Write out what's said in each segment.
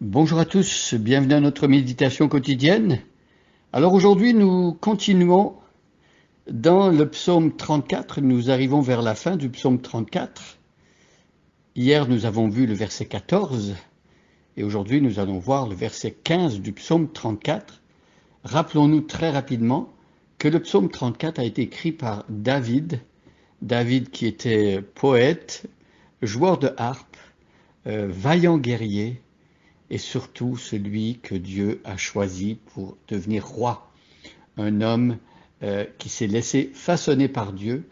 Bonjour à tous, bienvenue à notre méditation quotidienne. Alors aujourd'hui, nous continuons dans le psaume 34. Nous arrivons vers la fin du psaume 34. Hier, nous avons vu le verset 14 et aujourd'hui, nous allons voir le verset 15 du psaume 34. Rappelons-nous très rapidement que le psaume 34 a été écrit par David. David qui était poète, joueur de harpe, vaillant guerrier, et surtout celui que Dieu a choisi pour devenir roi. Un homme qui s'est laissé façonner par Dieu,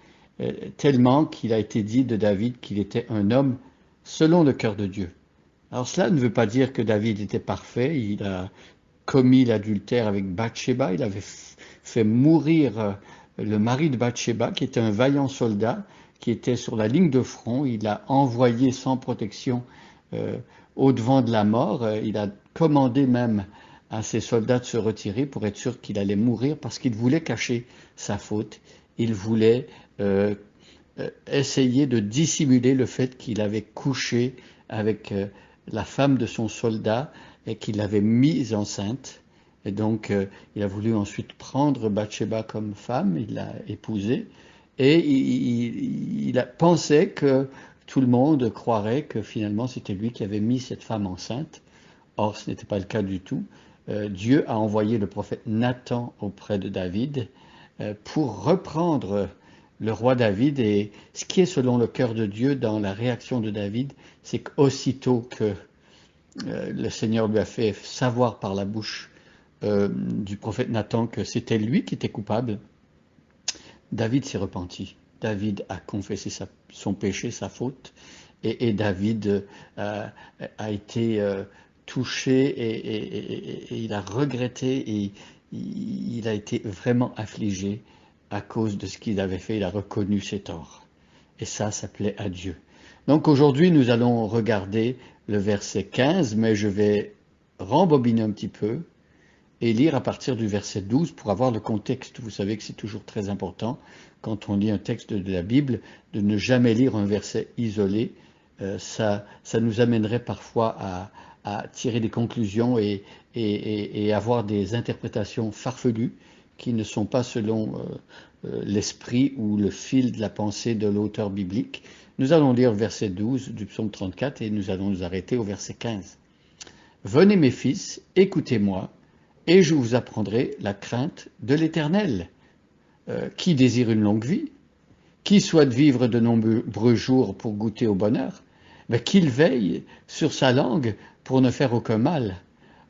tellement qu'il a été dit de David qu'il était un homme selon le cœur de Dieu. Alors cela ne veut pas dire que David était parfait, il a commis l'adultère avec Bathsheba, il avait fait mourir le mari de Bathsheba, qui était un vaillant soldat, qui était sur la ligne de front, il a envoyé sans protection au-devant de la mort. Il a commandé même à ses soldats de se retirer pour être sûr qu'il allait mourir parce qu'il voulait cacher sa faute. Il voulait essayer de dissimuler le fait qu'il avait couché avec la femme de son soldat et qu'il l'avait mise enceinte. Et donc, il a voulu ensuite prendre Bathsheba comme femme, il l'a épousée, et il a pensé que tout le monde croirait que finalement c'était lui qui avait mis cette femme enceinte. Or, ce n'était pas le cas du tout. Dieu a envoyé le prophète Nathan auprès de David pour reprendre le roi David. Et ce qui est selon le cœur de Dieu dans la réaction de David, c'est qu'aussitôt que le Seigneur lui a fait savoir par la bouche du prophète Nathan que c'était lui qui était coupable, David s'est repenti. David a confessé son péché, sa faute, et David a été touché et il a regretté et il a été vraiment affligé à cause de ce qu'il avait fait. Il a reconnu ses torts. Et ça plaît à Dieu. Donc aujourd'hui, nous allons regarder le verset 15, mais je vais rembobiner un petit peu et lire à partir du verset 12 pour avoir le contexte. Vous savez que c'est toujours très important, quand on lit un texte de la Bible, de ne jamais lire un verset isolé. Ça nous amènerait parfois à tirer des conclusions et avoir des interprétations farfelues qui ne sont pas selon l'esprit ou le fil de la pensée de l'auteur biblique. Nous allons lire le verset 12 du psaume 34 et nous allons nous arrêter au verset 15. « Venez mes fils, écoutez-moi, et je vous apprendrai la crainte de l'Éternel. Qui désire une longue vie? Qui souhaite vivre de nombreux jours pour goûter au bonheur? Mais qu'il veille sur sa langue pour ne faire aucun mal,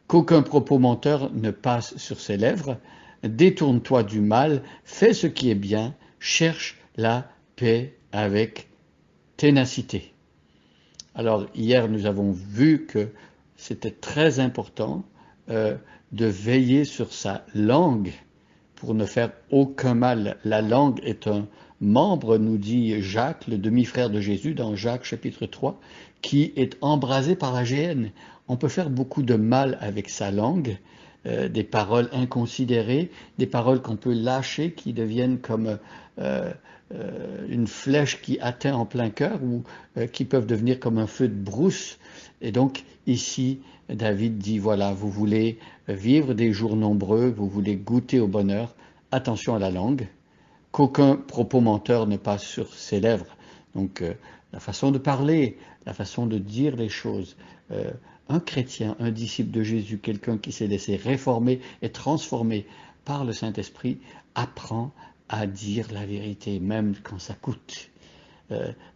qu'aucun propos menteur ne passe sur ses lèvres. Détourne-toi du mal, fais ce qui est bien, cherche la paix avec ténacité. » Alors hier nous avons vu que c'était très important de veiller sur sa langue pour ne faire aucun mal. La langue est un membre, nous dit Jacques, le demi-frère de Jésus, dans Jacques chapitre 3, qui est embrasé par la géhenne. On peut faire beaucoup de mal avec sa langue, des paroles inconsidérées, des paroles qu'on peut lâcher qui deviennent comme une flèche qui atteint en plein cœur ou qui peuvent devenir comme un feu de brousse. Et donc ici, David dit, voilà, vous voulez vivre des jours nombreux, vous voulez goûter au bonheur, attention à la langue, qu'aucun propos menteur ne passe sur ses lèvres. Donc la façon de parler, la façon de dire les choses. Un chrétien, un disciple de Jésus, quelqu'un qui s'est laissé réformer et transformer par le Saint-Esprit, apprend à dire la vérité, même quand ça coûte.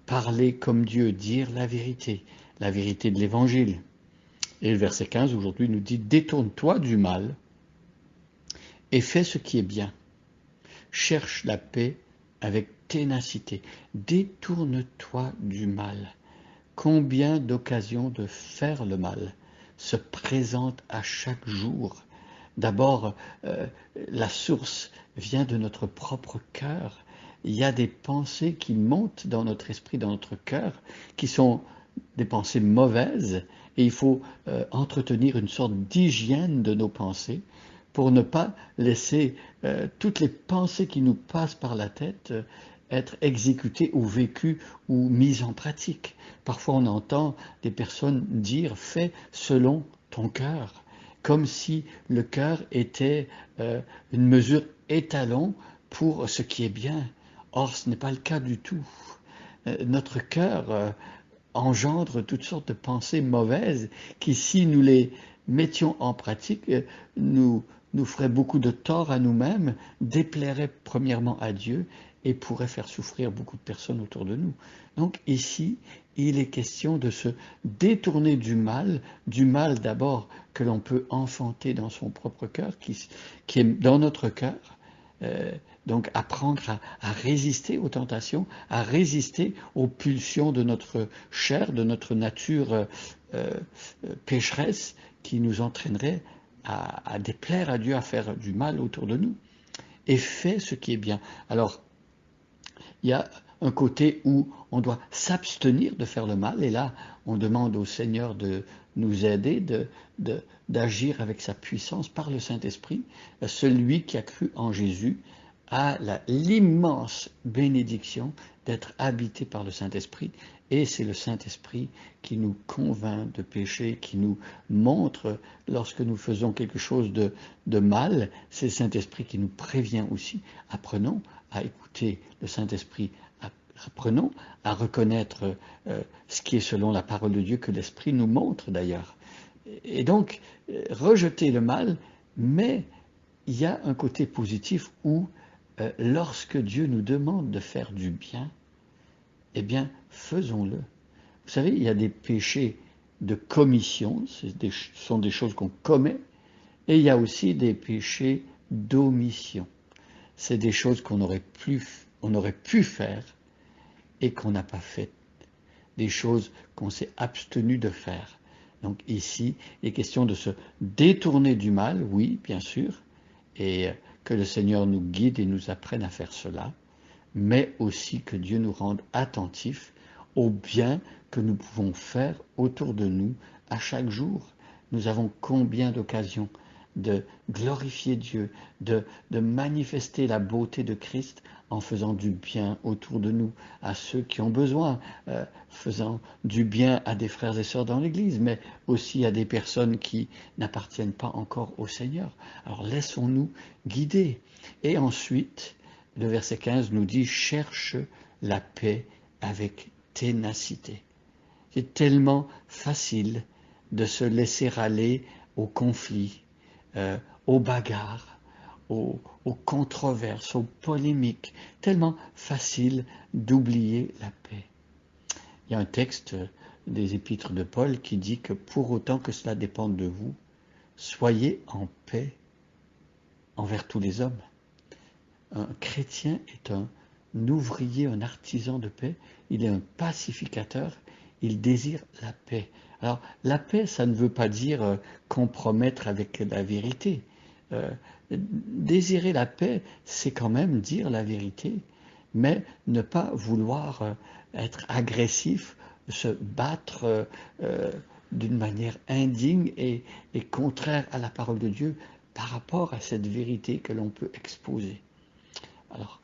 Parler comme Dieu, dire la vérité de l'Évangile. Et le verset 15 aujourd'hui nous dit « Détourne-toi du mal et fais ce qui est bien. Cherche la paix avec ténacité. Détourne-toi du mal. » Combien d'occasions de faire le mal se présentent à chaque jour. D'abord, la source vient de notre propre cœur. Il y a des pensées qui montent dans notre esprit, dans notre cœur, qui sont des pensées mauvaises, et il faut entretenir une sorte d'hygiène de nos pensées pour ne pas laisser toutes les pensées qui nous passent par la tête être exécutées ou vécues ou mises en pratique. Parfois on entend des personnes dire « fais selon ton cœur, comme si le cœur était une mesure étalon pour ce qui est bien. Or, ce n'est pas le cas du tout. Notre cœur engendre toutes sortes de pensées mauvaises qui, si nous les mettions en pratique, nous ferait beaucoup de tort à nous-mêmes, déplairait premièrement à Dieu et pourrait faire souffrir beaucoup de personnes autour de nous. Donc ici, il est question de se détourner du mal d'abord que l'on peut enfanter dans son propre cœur, qui est dans notre cœur. Donc apprendre à résister aux tentations, à résister aux pulsions de notre chair, de notre nature pécheresse qui nous entraînerait à déplaire à Dieu, à faire du mal autour de nous. Et fait ce qui est bien. Alors, il y a un côté où on doit s'abstenir de faire le mal, et là, on demande au Seigneur de nous aider, d'agir avec sa puissance par le Saint-Esprit. Celui qui a cru en Jésus a l'immense bénédiction d'être habité par le Saint-Esprit, et c'est le Saint-Esprit qui nous convainc de péché, qui nous montre lorsque nous faisons quelque chose de mal. C'est le Saint-Esprit qui nous prévient aussi. Apprenons à écouter le Saint-Esprit, apprenons à reconnaître ce qui est selon la parole de Dieu que l'Esprit nous montre d'ailleurs. Et donc, rejeter le mal, mais il y a un côté positif où lorsque Dieu nous demande de faire du bien, eh bien, faisons-le. Vous savez, il y a des péchés de commission, ce sont des choses qu'on commet, et il y a aussi des péchés d'omission. C'est des choses qu'on aurait pu faire et qu'on n'a pas faites, des choses qu'on s'est abstenu de faire. Donc ici, il est question de se détourner du mal, oui, bien sûr, et que le Seigneur nous guide et nous apprenne à faire cela, mais aussi que Dieu nous rende attentifs au bien que nous pouvons faire autour de nous à chaque jour. Nous avons combien d'occasions de glorifier Dieu, de manifester la beauté de Christ en faisant du bien autour de nous, à ceux qui ont besoin, faisant du bien à des frères et sœurs dans l'Église, mais aussi à des personnes qui n'appartiennent pas encore au Seigneur. Alors laissons-nous guider. Et ensuite, le verset 15 nous dit « Cherche la paix avec ténacité ». C'est tellement facile de se laisser aller au conflit, aux bagarres, aux controverses, aux polémiques. Tellement facile d'oublier la paix. Il y a un texte des épîtres de Paul qui dit que pour autant que cela dépende de vous, soyez en paix envers tous les hommes. Un chrétien est un ouvrier, un artisan de paix, il est un pacificateur, il désire la paix. Alors, la paix, ça ne veut pas dire compromettre avec la vérité. Désirer la paix, c'est quand même dire la vérité, mais ne pas vouloir être agressif, se battre d'une manière indigne et contraire à la parole de Dieu par rapport à cette vérité que l'on peut exposer. Alors,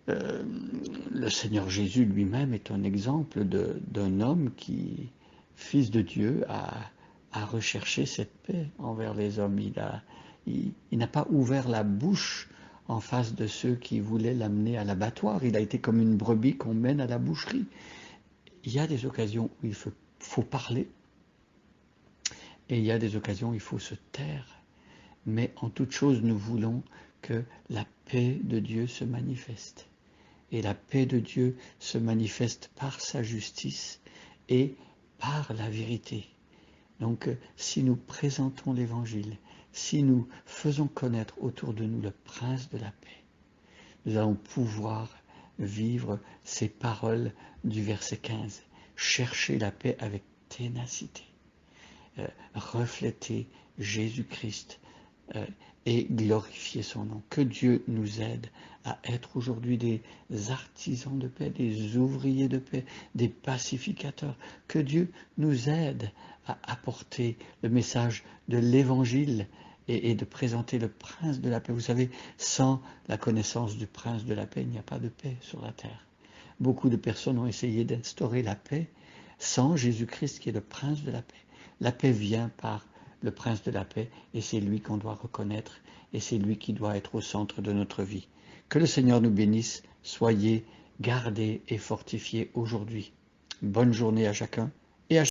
le Seigneur Jésus lui-même est un exemple d'un homme qui, fils de Dieu, a recherché cette paix envers les hommes. Il n'a pas ouvert la bouche en face de ceux qui voulaient l'amener à l'abattoir. Il a été comme une brebis qu'on mène à la boucherie. Il y a des occasions où il faut parler et il y a des occasions où il faut se taire. Mais en toute chose, nous voulons que la paix de Dieu se manifeste. Et la paix de Dieu se manifeste par sa justice et par la vérité. Donc, si nous présentons l'Évangile, si nous faisons connaître autour de nous le Prince de la paix, nous allons pouvoir vivre ces paroles du verset 15. Chercher la paix avec ténacité. Refléter Jésus-Christ et glorifier son nom. Que Dieu nous aide à être aujourd'hui des artisans de paix, des ouvriers de paix, des pacificateurs. Que Dieu nous aide à apporter le message de l'Évangile et de présenter le Prince de la paix. Vous savez, sans la connaissance du Prince de la paix, il n'y a pas de paix sur la terre. Beaucoup de personnes ont essayé d'instaurer la paix sans Jésus-Christ qui est le Prince de la paix. La paix vient par le prince de la paix, et c'est lui qu'on doit reconnaître, et c'est lui qui doit être au centre de notre vie. Que le Seigneur nous bénisse, soyez gardés et fortifiés aujourd'hui. Bonne journée à chacun.